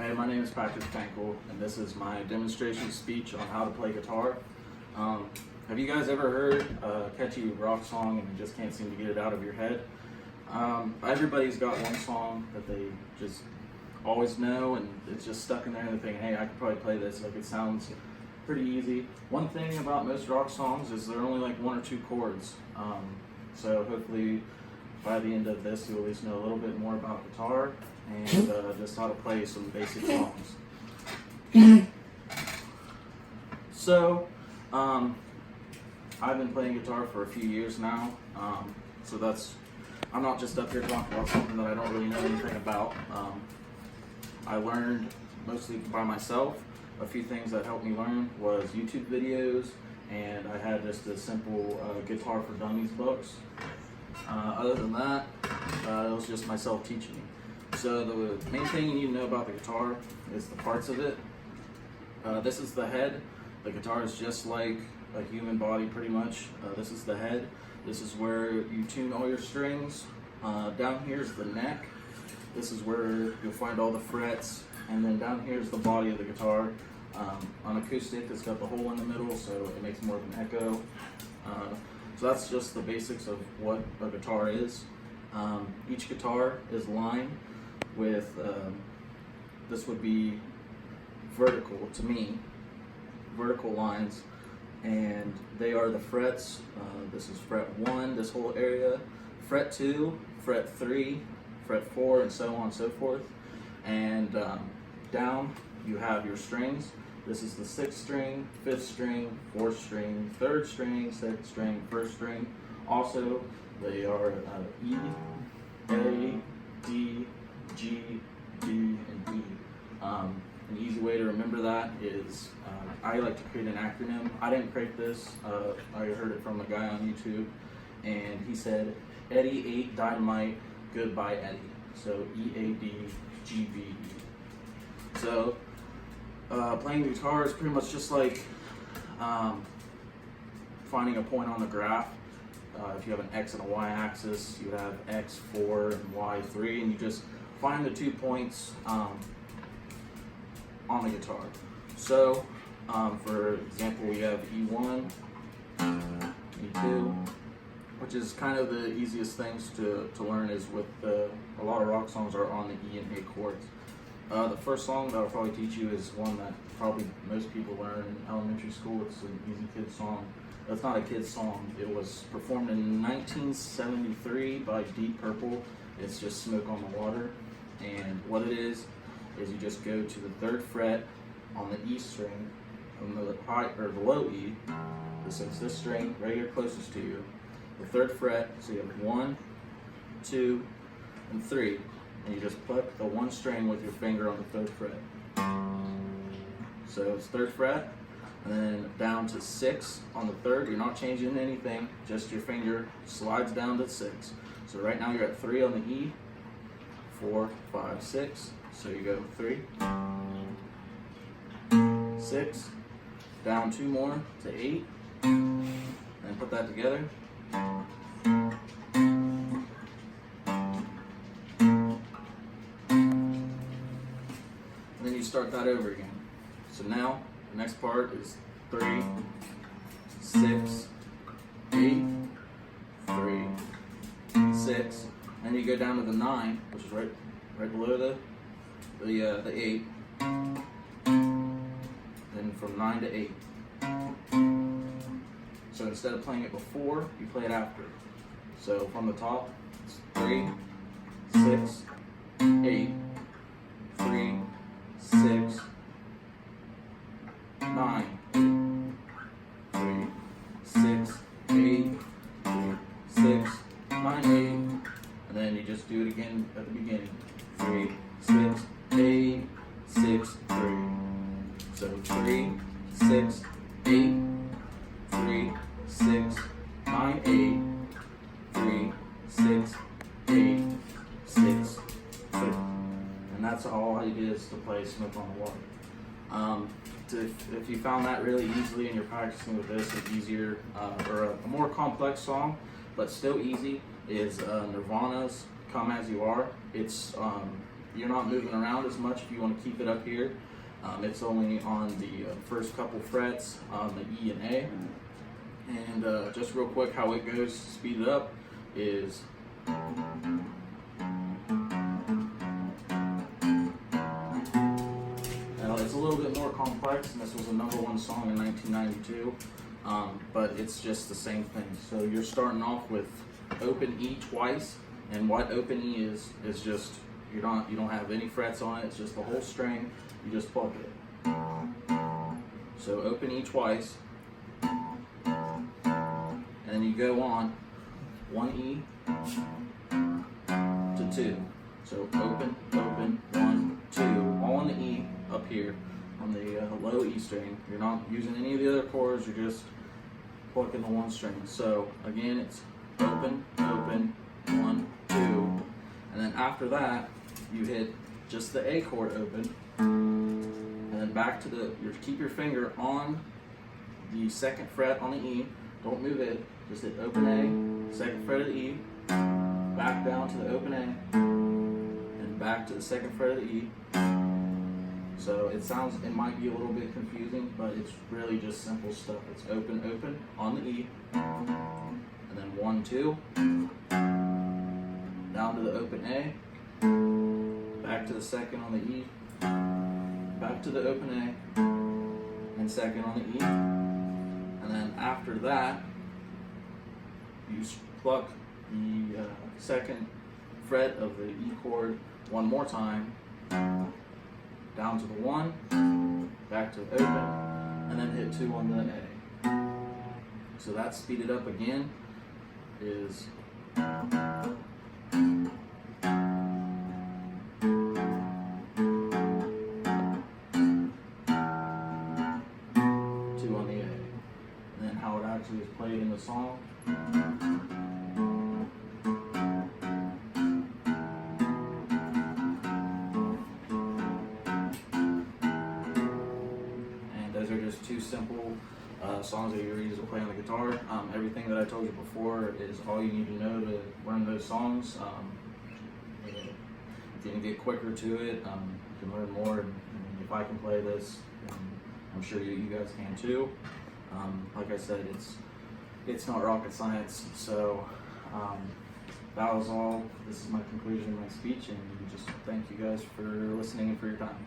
Hey, my name is Pfankell, and this is my demonstration speech on how to play guitar. Have you guys ever heard a catchy rock song and you just can't seem to get it out of your head? Everybody's got one song that they just always know, and it's just stuck in there, and they think, hey, I could probably play this. Like, it sounds pretty easy. One thing about most rock songs is they're only like 1 or 2 chords. So hopefully by the end of this, you'll at least know a little bit more about guitar and just how to play some basic songs. So, I've been playing guitar for a few years now, so I'm not just up here talking about something that I don't really know anything about. I learned mostly by myself. A few things that helped me learn was YouTube videos, and I had just a simple Guitar for Dummies books. Other than that, it was just myself teaching me. So the main thing you need to know about the guitar is the parts of it. This is the head. The guitar is just like a human body pretty much. This is the head. This is where you tune all your strings. Down here is the neck. This is where you'll find all the frets. And then down here is the body of the guitar. On acoustic, it's got the hole in the middle, so it makes more of an echo. So that's just the basics of what a guitar is. Each guitar is lined with, this would be vertical to me, vertical lines, and they are the frets. This is fret 1, this whole area, fret 2, fret 3, fret 4, and so on and so forth. And down you have your strings. This is the 6th string, 5th string, 4th string, 3rd string, 2nd string, 1st string. Also, they are E, A, D, G, B, and E. An easy way to remember that is, I like to create an acronym. I didn't create this, I heard it from a guy on YouTube, and he said, Eddie ate dynamite, goodbye Eddie. So EADGBE. So, playing the guitar is pretty much just like finding a point on the graph. If you have an X and a Y axis, you would have X4 and Y3, and you just find the 2 points on the guitar. So, for example, we have E1, E2, which is kind of the easiest things to learn, is with a lot of rock songs are on the E and A chords. The first song that I'll probably teach you is one that probably most people learn in elementary school. It's an easy kid song. It's not a kid's song. It was performed in 1973 by Deep Purple. It's just Smoke on the Water. And what it is you just go to the 3rd fret on the E string from the high or the low E. So it's this string right here closest to you. The 3rd fret. So you have 1, 2, and 3. And you just pluck the 1 string with your finger on the 3rd fret. So it's 3rd fret, and then down to 6 on the 3rd. You're not changing anything, just your finger slides down to 6. So right now you're at 3 on the E, 4, 5, 6. So you go 3, 6, down 2 more to 8, and put that together. Then you start that over again. So now, the next part is 3, 6, 8, 3, 6, and you go down to the 9, which is right below the 8, then from 9 to 8. So instead of playing it before, you play it after. So from the top, it's 3, 6, 8, 3, 6, 9, 3, 6, 8, 3, 6, 9, 8, and then you just do it again at the beginning. 3, 6, 8, 6, 3. So 3, 6, 8, 3, 6, 9, 8, 3, 6, 8, 6, 3. And that's all it is to play Smoke on the Water. If you found that really easily and you're practicing with this, it's easier, or a more complex song, but still easy, is Nirvana's Come As You Are. It's you're not moving around as much if you want to keep it up here. It's only on the first couple frets, the E and A. And just real quick, how it goes, speed it up, is it's a little bit more complex, and this was a #1 song in 1992, but it's just the same thing. So you're starting off with open E twice, and what open E is just you don't have any frets on it. It's just the whole string. You just pluck it. So open E twice, and then you go on 1 E to 2. So open, open, 1, 2, all on the E up here on the low E string. You're not using any of the other chords. You're just plucking the 1 string. So again, it's open, open, 1, 2, and then after that, you hit just the A chord open, and then back to keep your finger on the 2nd fret on the E. Don't move it. Just hit open A, 2nd fret of the E, back down to the open A, and back to the 2nd fret of the E. So it might be a little bit confusing, but it's really just simple stuff. It's open, open on the E, and then 1, 2, down to the open A, back to the 2nd on the E, back to the open A, and 2nd on the E, and then after that, you pluck the 2nd fret of the E chord 1 more time, down to the 1, back to the open, and then hit 2 on the A. So that speeded up again is actually is played in the song. And those are just 2 simple songs that you're easy to play on the guitar. Everything that I told you before is all you need to know to learn those songs. If you can get quicker to it, you can learn more. And if I can play this, I'm sure you guys can too. Like I said, it's not rocket science. So that was all. This is my conclusion of my speech, and just thank you guys for listening and for your time.